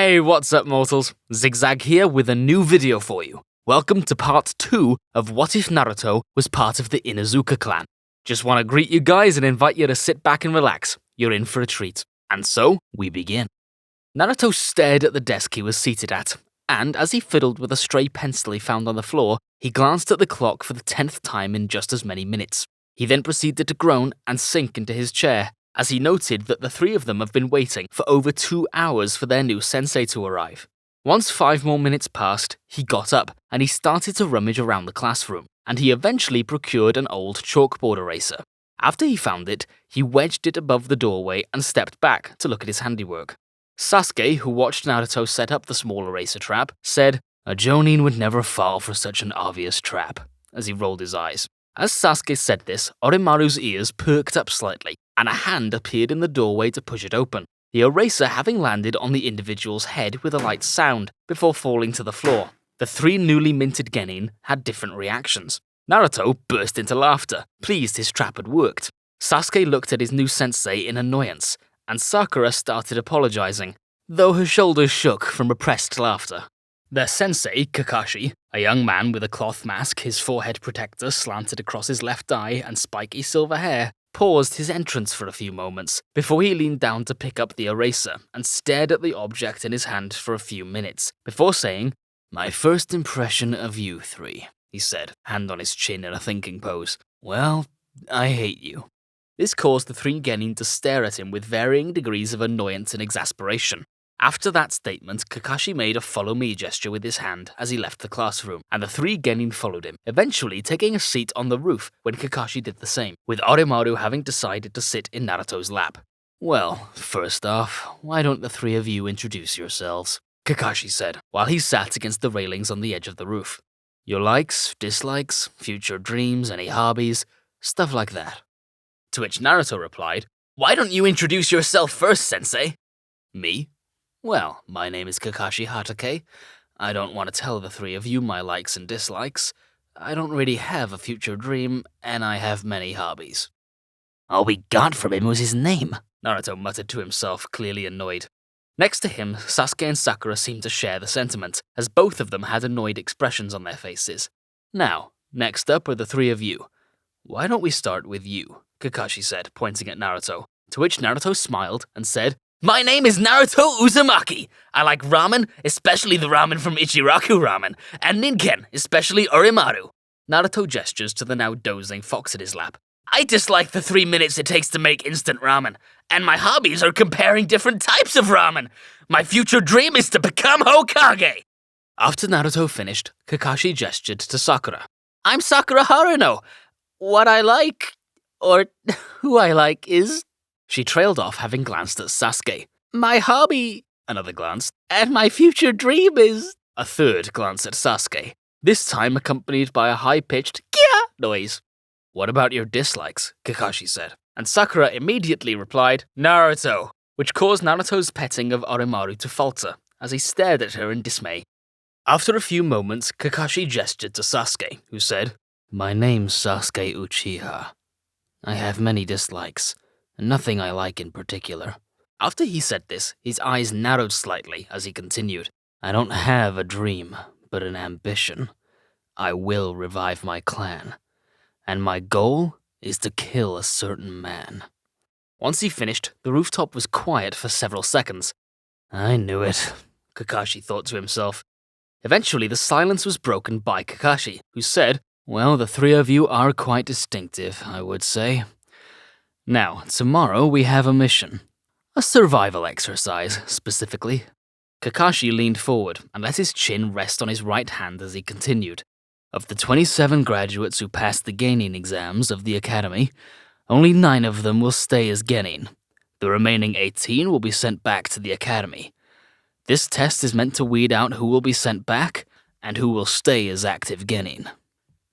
Hey, what's up mortals? Zigzag here with a new video for you. Welcome to part 2 of What If Naruto was part of the Inuzuka clan. Just want to greet you guys and invite you to sit back and relax. You're in for a treat. And so, we begin. Naruto stared at the desk he was seated at, and as he fiddled with a stray pencil he found on the floor, he glanced at the clock for the 10th time in just as many minutes. He then proceeded to groan and sink into his chair, as he noted that the three of them have been waiting for over 2 hours for their new sensei to arrive. Once 5 more minutes passed, he got up and he started to rummage around the classroom, and he eventually procured an old chalkboard eraser. After he found it, he wedged it above the doorway and stepped back to look at his handiwork. Sasuke, who watched Naruto set up the small eraser trap, said, "A Jonin would never fall for such an obvious trap," as he rolled his eyes. As Sasuke said this, Orochimaru's ears perked up slightly, and a hand appeared in the doorway to push it open, the eraser having landed on the individual's head with a light sound before falling to the floor. The three newly minted genin had different reactions. Naruto burst into laughter, pleased his trap had worked. Sasuke looked at his new sensei in annoyance, and Sakura started apologizing, though her shoulders shook from repressed laughter. Their sensei, Kakashi, a young man with a cloth mask, his forehead protector slanted across his left eye and spiky silver hair, paused his entrance for a few moments before he leaned down to pick up the eraser and stared at the object in his hand for a few minutes before saying, "My first impression of you three," he said, hand on his chin in a thinking pose. "Well, I hate you." This caused the three genin to stare at him with varying degrees of annoyance and exasperation. After that statement, Kakashi made a follow-me gesture with his hand as he left the classroom, and the three genin followed him, eventually taking a seat on the roof when Kakashi did the same, with Orochimaru having decided to sit in Naruto's lap. "Well, first off, why don't the three of you introduce yourselves?" Kakashi said, while he sat against the railings on the edge of the roof. "Your likes, dislikes, future dreams, any hobbies, stuff like that." To which Naruto replied, "Why don't you introduce yourself first, sensei?" "Me? Well, my name is Kakashi Hatake. I don't want to tell the three of you my likes and dislikes. I don't really have a future dream, and I have many hobbies." "All we got from him was his name," Naruto muttered to himself, clearly annoyed. Next to him, Sasuke and Sakura seemed to share the sentiment, as both of them had annoyed expressions on their faces. "Now, next up are the three of you. Why don't we start with you?" Kakashi said, pointing at Naruto, to which Naruto smiled and said, "My name is Naruto Uzumaki. I like ramen, especially the ramen from Ichiraku Ramen, and Ninken, especially Orochimaru." Naruto gestures to the now dozing fox at his lap. "I dislike the 3 minutes it takes to make instant ramen, and my hobbies are comparing different types of ramen. My future dream is to become Hokage." After Naruto finished, Kakashi gestured to Sakura. "I'm Sakura Haruno. What I like, or who I like is..." She trailed off, having glanced at Sasuke. "My hobby," another glance, "and my future dream is..." A third glance at Sasuke, this time accompanied by a high-pitched "Kya" noise. "What about your dislikes?" Kakashi said, and Sakura immediately replied, "Naruto," which caused Naruto's petting of Orochimaru to falter, as he stared at her in dismay. After a few moments, Kakashi gestured to Sasuke, who said, "My name's Sasuke Uchiha. I have many dislikes. Nothing I like in particular." After he said this, his eyes narrowed slightly as he continued. "I don't have a dream, but an ambition. I will revive my clan. And my goal is to kill a certain man." Once he finished, the rooftop was quiet for several seconds. "I knew it," Kakashi thought to himself. Eventually, the silence was broken by Kakashi, who said, "Well, the three of you are quite distinctive, I would say. Now, tomorrow we have a mission. A survival exercise, specifically." Kakashi leaned forward and let his chin rest on his right hand as he continued. "Of the 27 graduates who passed the genin exams of the academy, only 9 of them will stay as genin. The remaining 18 will be sent back to the academy. This test is meant to weed out who will be sent back and who will stay as active genin."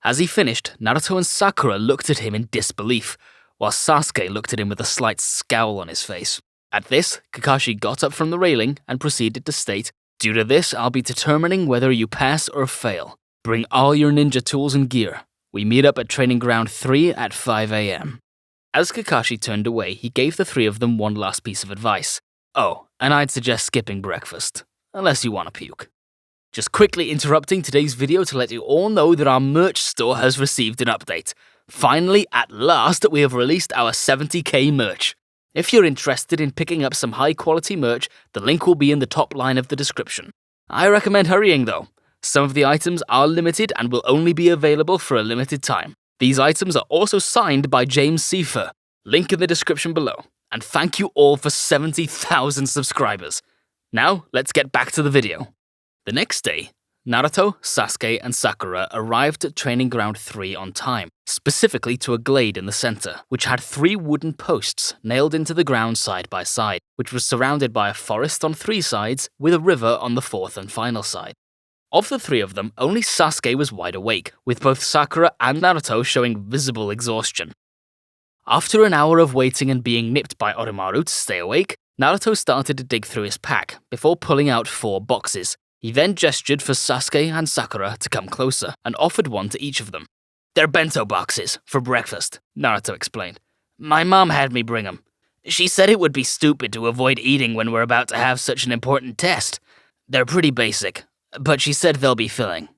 As he finished, Naruto and Sakura looked at him in disbelief, while Sasuke looked at him with a slight scowl on his face. At this, Kakashi got up from the railing and proceeded to state, "Due to this, I'll be determining whether you pass or fail. Bring all your ninja tools and gear. We meet up at Training Ground 3 at 5 a.m. As Kakashi turned away, he gave the three of them one last piece of advice. "Oh, and I'd suggest skipping breakfast. unless you want to puke. Just quickly interrupting today's video to let you all know that our merch store has received an update. Finally, at last, we have released our 70k merch. If you're interested in picking up some high-quality merch, the link will be in the top line of the description. I recommend hurrying though. Some of the items are limited and will only be available for a limited time. These items are also signed by James Seifer. Link in the description below. And thank you all for 70,000 subscribers. Now, let's get back to the video. The next day, Naruto, Sasuke, and Sakura arrived at Training Ground 3 on time, specifically to a glade in the center, which had 3 wooden posts nailed into the ground side by side, which was surrounded by a forest on 3 sides with a river on the 4th and final side. Of the 3 of them, only Sasuke was wide awake, with both Sakura and Naruto showing visible exhaustion. After an hour of waiting and being nipped by Oromaru to stay awake, Naruto started to dig through his pack before pulling out 4 boxes. He then gestured for Sasuke and Sakura to come closer and offered one to each of them. "They're bento boxes for breakfast," Naruto explained. "My mom had me bring them. She said it would be stupid to avoid eating when we're about to have such an important test. They're pretty basic, but she said they'll be filling."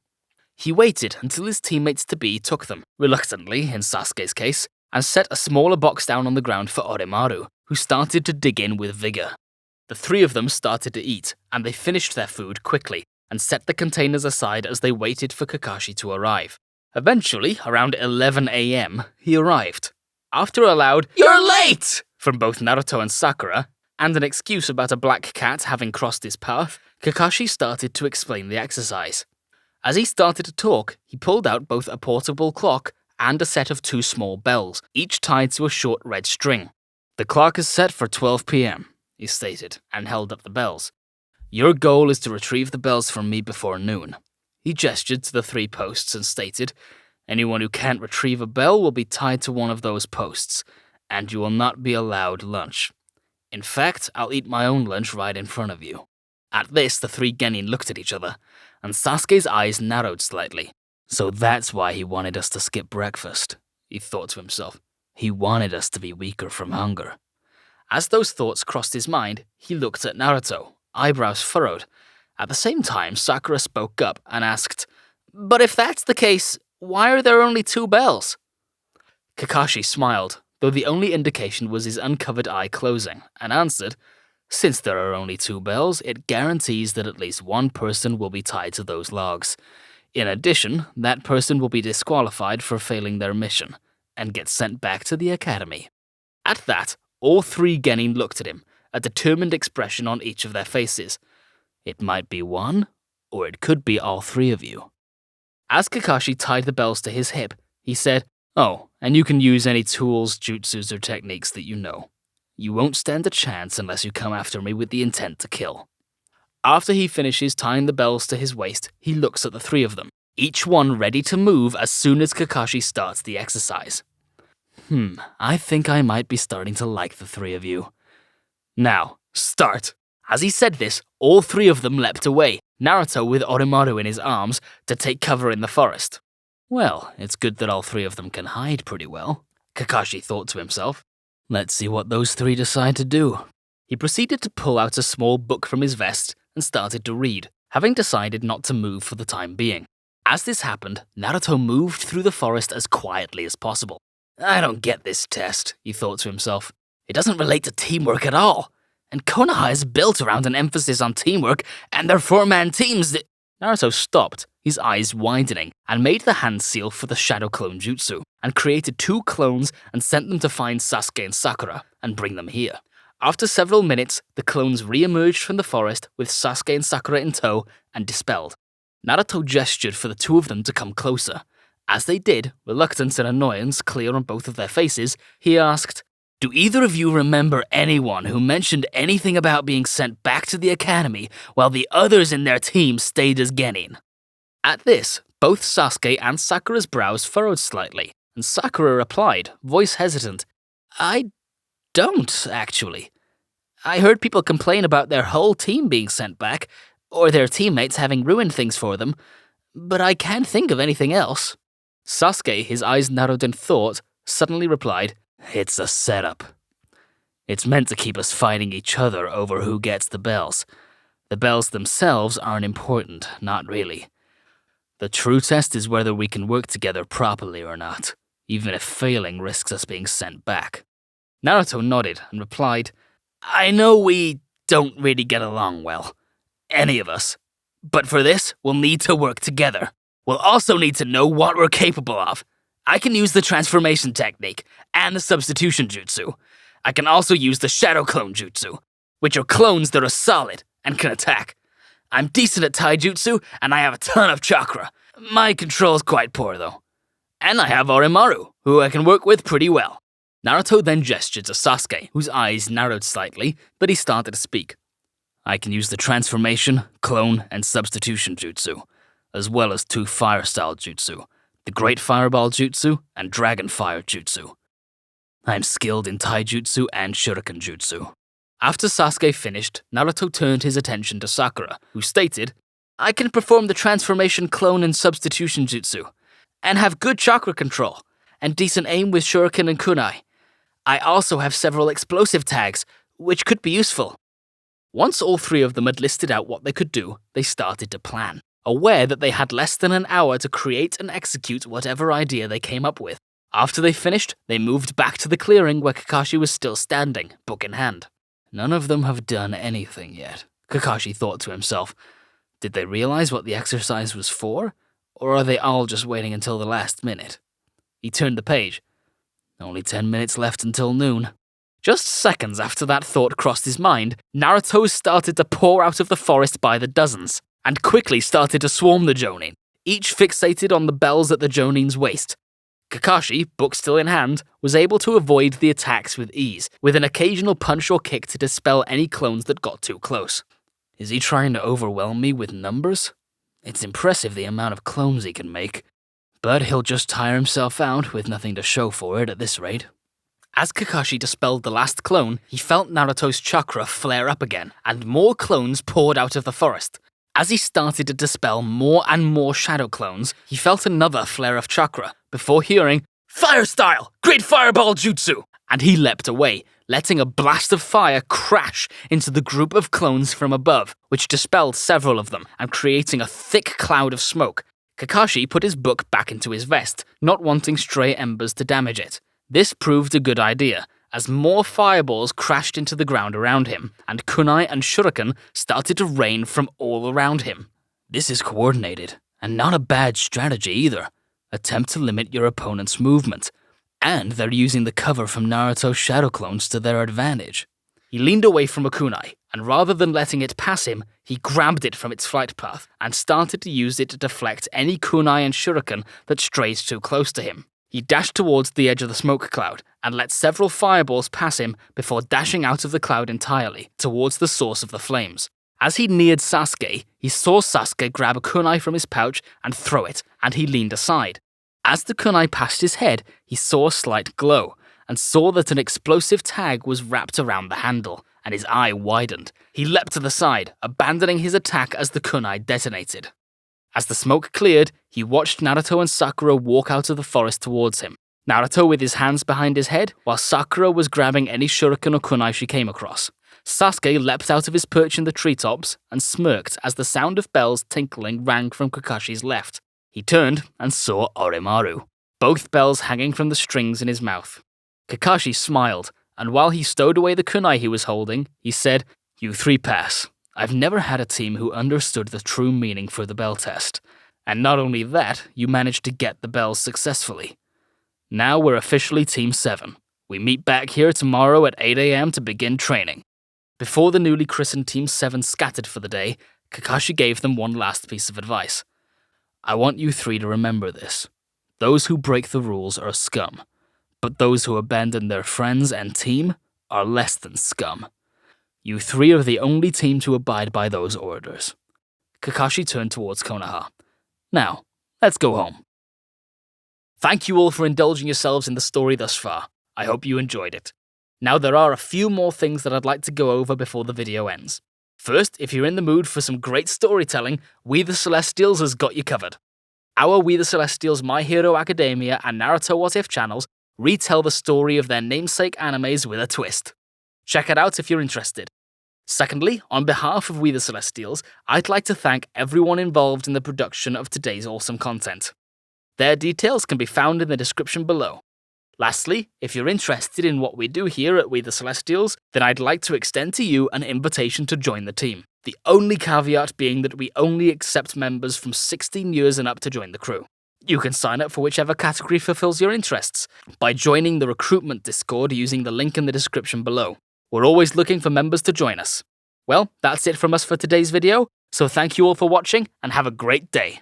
He waited until his teammates-to-be took them, reluctantly in Sasuke's case, and set a smaller box down on the ground for Oromaru, who started to dig in with vigor. The 3 of them started to eat, and they finished their food quickly and set the containers aside as they waited for Kakashi to arrive. Eventually, around 11 AM, he arrived. After a loud "You're late!" from both Naruto and Sakura, and an excuse about a black cat having crossed his path, Kakashi started to explain the exercise. As he started to talk, he pulled out both a portable clock and a set of 2 small bells, each tied to a short red string. "The clock is set for 12 PM, he stated, and held up the bells. "Your goal is to retrieve the bells from me before noon." He gestured to the 3 posts and stated, "Anyone who can't retrieve a bell will be tied to one of those posts, and you will not be allowed lunch. In fact, I'll eat my own lunch right in front of you." At this, the 3 genin looked at each other, and Sasuke's eyes narrowed slightly. "So that's why he wanted us to skip breakfast," he thought to himself. "He wanted us to be weaker from hunger." As those thoughts crossed his mind, he looked at Naruto, eyebrows furrowed. At the same time, Sakura spoke up and asked, "But if that's the case, why are there only 2 bells?" Kakashi smiled, though the only indication was his uncovered eye closing, and answered, "Since there are only 2 bells, it guarantees that at least 1 person will be tied to those logs. In addition, that person will be disqualified for failing their mission, and get sent back to the academy." At that, all 3 genin looked at him, a determined expression on each of their faces. It might be 1, or it could be all 3 of you. As Kakashi tied the bells to his hip, he said, "Oh, and you can use any tools, jutsus, or techniques that you know. You won't stand a chance unless you come after me with the intent to kill." After he finishes tying the bells to his waist, he looks at the 3 of them, each one ready to move as soon as Kakashi starts the exercise. I think I might be starting to like the 3 of you. Now, start." As he said this, all 3 of them leapt away, Naruto with Oromaru in his arms, to take cover in the forest. Well, it's good that all 3 of them can hide pretty well, Kakashi thought to himself. Let's see what those 3 decide to do. He proceeded to pull out a small book from his vest and started to read, having decided not to move for the time being. As this happened, Naruto moved through the forest as quietly as possible. "I don't get this test," he thought to himself. "It doesn't relate to teamwork at all. And Konoha is built around an emphasis on teamwork, and their 4-man teams Naruto stopped, his eyes widening, and made the hand seal for the Shadow Clone Jutsu, and created 2 clones and sent them to find Sasuke and Sakura, and bring them here. After several minutes, the clones re-emerged from the forest with Sasuke and Sakura in tow and dispelled. Naruto gestured for the 2 of them to come closer. As they did, reluctance and annoyance clear on both of their faces, he asked, "Do either of you remember anyone who mentioned anything about being sent back to the academy while the others in their team stayed as genin?" At this, both Sasuke and Sakura's brows furrowed slightly, and Sakura replied, voice hesitant, "I don't, actually. I heard people complain about their whole team being sent back, or their teammates having ruined things for them, but I can't think of anything else." Sasuke, his eyes narrowed in thought, suddenly replied, "It's a setup. It's meant to keep us fighting each other over who gets the bells. The bells themselves aren't important, not really. The true test is whether we can work together properly or not, even if failing risks us being sent back. Naruto nodded and replied, I know we don't really get along well, any of us, but for this, we'll need to work together. We'll also need to know what we're capable of. I can use the transformation technique and the substitution jutsu. I can also use the shadow clone jutsu, which are clones that are solid and can attack. I'm decent at taijutsu, and I have a ton of chakra. My control's quite poor, though. And I have Orochimaru, who I can work with pretty well. Naruto then gestured to Sasuke, whose eyes narrowed slightly, but he started to speak. I can use the transformation, clone, and substitution jutsu, as well as 2 fire-style jutsu, the Great Fireball Jutsu and Dragon Fire Jutsu. I'm skilled in taijutsu and shuriken jutsu. After Sasuke finished, Naruto turned his attention to Sakura, who stated, I can perform the transformation, clone, and substitution jutsu, and have good chakra control, and decent aim with shuriken and kunai. I also have several explosive tags, which could be useful. Once all 3 of them had listed out what they could do, they started to plan, aware that they had less than an hour to create and execute whatever idea they came up with. After they finished, they moved back to the clearing where Kakashi was still standing, book in hand. None of them have done anything yet, Kakashi thought to himself. Did they realize what the exercise was for? Or are they all just waiting until the last minute? He turned the page. Only 10 minutes left until noon. Just seconds after that thought crossed his mind, Naruto started to pour out of the forest by the dozens, and quickly started to swarm the Jonin, each fixated on the bells at the Jonin's waist. Kakashi, book still in hand, was able to avoid the attacks with ease, with an occasional punch or kick to dispel any clones that got too close. Is he trying to overwhelm me with numbers? It's impressive the amount of clones he can make, but he'll just tire himself out with nothing to show for it at this rate. As Kakashi dispelled the last clone, he felt Naruto's chakra flare up again, and more clones poured out of the forest. As he started to dispel more and more shadow clones, he felt another flare of chakra, before hearing, Fire Style! Great Fireball Jutsu! And he leapt away, letting a blast of fire crash into the group of clones from above, which dispelled several of them, and creating a thick cloud of smoke. Kakashi put his book back into his vest, not wanting stray embers to damage it. This proved a good idea, as more fireballs crashed into the ground around him, and kunai and shuriken started to rain from all around him. This is coordinated, and not a bad strategy either. Attempt to limit your opponent's movement, and they're using the cover from Naruto's shadow clones to their advantage. He leaned away from a kunai, and rather than letting it pass him, he grabbed it from its flight path, and started to use it to deflect any kunai and shuriken that strayed too close to him. He dashed towards the edge of the smoke cloud, and let several fireballs pass him before dashing out of the cloud entirely, towards the source of the flames. As he neared Sasuke, he saw Sasuke grab a kunai from his pouch and throw it, and he leaned aside. As the kunai passed his head, he saw a slight glow, and saw that an explosive tag was wrapped around the handle, and his eye widened. He leapt to the side, abandoning his attack as the kunai detonated. As the smoke cleared, he watched Naruto and Sakura walk out of the forest towards him. Naruto with his hands behind his head, while Sakura was grabbing any shuriken or kunai she came across. Sasuke leapt out of his perch in the treetops and smirked as the sound of bells tinkling rang from Kakashi's left. He turned and saw Orochimaru, both bells hanging from the strings in his mouth. Kakashi smiled, and while he stowed away the kunai he was holding, he said, You 3 pass. I've never had a team who understood the true meaning for the bell test. And not only that, you managed to get the bells successfully. Now we're officially Team 7. We meet back here tomorrow at 8 AM to begin training. Before the newly christened Team 7 scattered for the day, Kakashi gave them one last piece of advice. I want you 3 to remember this. Those who break the rules are scum, but those who abandon their friends and team are less than scum. You 3 are the only team to abide by those orders. Kakashi turned towards Konoha. Now, let's go home. Thank you all for indulging yourselves in the story thus far. I hope you enjoyed it. Now there are a few more things that I'd like to go over before the video ends. First, if you're in the mood for some great storytelling, We the Celestials has got you covered. Our We the Celestials My Hero Academia and Naruto What If channels retell the story of their namesake animes with a twist. Check it out if you're interested. Secondly, on behalf of We the Celestials, I'd like to thank everyone involved in the production of today's awesome content. Their details can be found in the description below. Lastly, if you're interested in what we do here at We the Celestials, then I'd like to extend to you an invitation to join the team. The only caveat being that we only accept members from 16 years and up to join the crew. You can sign up for whichever category fulfills your interests by joining the recruitment Discord using the link in the description below. We're always looking for members to join us. Well, that's it from us for today's video, so thank you all for watching and have a great day.